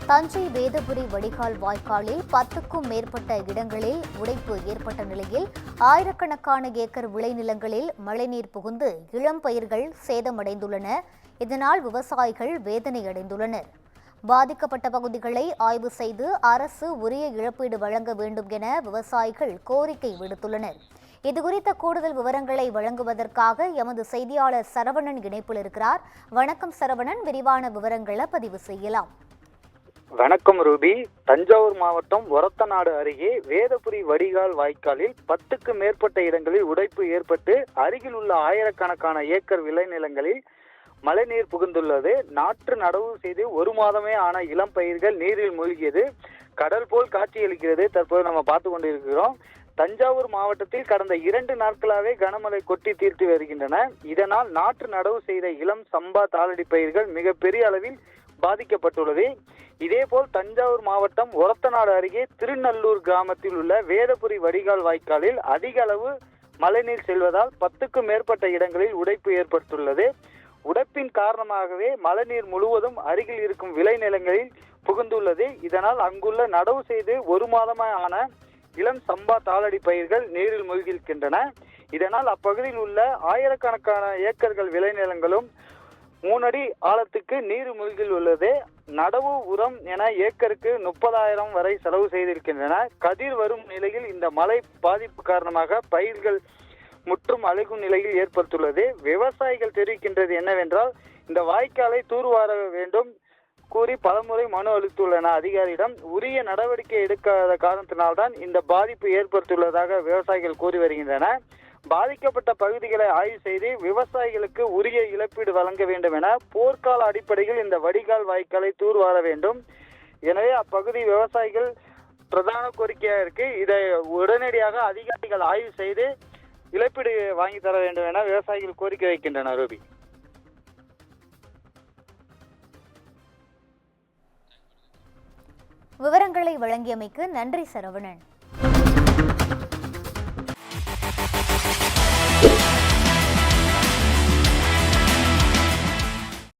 தஞ்சை வேதபுரி வடிகால் வாய்க்காலில் 10க்கும் மேற்பட்ட இடங்களில் உடைப்பு ஏற்பட்ட நிலையில் ஆயிரக்கணக்கான ஏக்கர் விளைநிலங்களில் மழைநீர் புகுந்து இளம் பயிர்கள் சேதமடைந்துள்ளன. இதனால் விவசாயிகள் வேதனை அடைந்துள்ளனர். பாதிக்கப்பட்ட பகுதிகளை ஆய்வு செய்து அரசு உரிய இழப்பீடு வழங்க வேண்டும் என விவசாயிகள் கோரிக்கை விடுத்துள்ளனர். இதுகுறித்த கூடுதல் விவரங்களை வழங்குவதற்காக எமது செய்தியாளர் சரவணன் இணைப்பில் இருக்கிறார். வணக்கம் சரவணன், விரிவான விவரங்களை பதிவு செய்யலாம். வணக்கம் ரூபி. தஞ்சாவூர் மாவட்டம் ஒரத்தநாடு அருகே வேதபுரி வடிகால் வாய்க்காலில் 10க்கு மேற்பட்ட இடங்களில் உடைப்பு ஏற்பட்டு அருகில் உள்ள ஆயிரக்கணக்கான ஏக்கர் விளைநிலங்களில் மழைநீர் புகுந்துள்ளது. நாற்று நடவு செய்து ஒரு மாதமே ஆன இளம் பயிர்கள் நீரில் மூழ்கியது கடல் போல் காட்சியளிக்கிறது. தற்போது நம்ம பார்த்து கொண்டிருக்கிறோம். தஞ்சாவூர் மாவட்டத்தில் கடந்த 2 நாட்களாகவே கனமழை கொட்டி தீர்த்து வருகின்றன. இதனால் நாற்று நடவு செய்த இளம் சம்பா தாளடி பயிர்கள் மிகப்பெரிய அளவில் பாதிக்கப்பட்டுள்ளது. இதேபோல் தஞ்சாவூர் மாவட்டம் ஒரத்தநாடு அருகே திருநல்லூர் கிராமத்தில் உள்ள வேதபுரி வடிகால் வாய்க்காலில் அதிக அளவு மழைநீர் செல்வதால் 10க்கும் மேற்பட்ட இடங்களில் உடைப்பு ஏற்பட்டுள்ளது. உடைப்பின் காரணமாகவே மழைநீர் முழுவதும் அருகில் இருக்கும் விளைநிலங்களில் புகுந்துள்ளது. இதனால் அங்குள்ள நடவு செய்து ஒரு மாதமான இளம் சம்பா தாளடி பயிர்கள் நீரில் மூழ்கியிருக்கின்றன. இதனால் அப்பகுதியில் உள்ள ஆயிரக்கணக்கான ஏக்கர்கள் விளைநிலங்களும் 3 அடி ஆழத்துக்கு நீர் மூழ்கில் உள்ளது. நடவு உரம் என ஏக்கருக்கு 30,000 வரை செலவு செய்திருக்கின்றன. கதிர் வரும் நிலையில் இந்த மழை பாதிப்பு காரணமாக பயிர்கள் முற்றும் அழுகும் நிலையில் ஏற்பட்டுள்ளது. விவசாயிகள் தெரிவிக்கின்றது என்னவென்றால், இந்த வாய்க்காலை தூர்வார வேண்டும் கூறி பலமுறை மனு அளித்துள்ளன அதிகாரியிடம். உரிய நடவடிக்கை எடுக்காத காரணத்தினால்தான் இந்த பாதிப்பு ஏற்பட்டுள்ளதாக விவசாயிகள் கூறி வருகின்றன. பாதிக்கப்பட்ட பகுதிகளை ஆய்வு செய்து விவசாயிகளுக்கு உரிய இழப்பீடு வழங்க வேண்டும் என போர்க்கால அடிப்படையில் இந்த வடிகால் வாய்க்காலை தூர்வார வேண்டும். எனவே அப்பகுதி விவசாயிகள் பிரதான கோரிக்கையாக இருக்கு. இதை உடனடியாக அதிகாரிகள் ஆய்வு செய்து இழப்பீடு வாங்கி தர வேண்டும் என விவசாயிகள் கோரிக்கை வைக்கின்றனர். ரூபி, விவரங்களை வழங்கியமைக்கு நன்றி சரவணன்.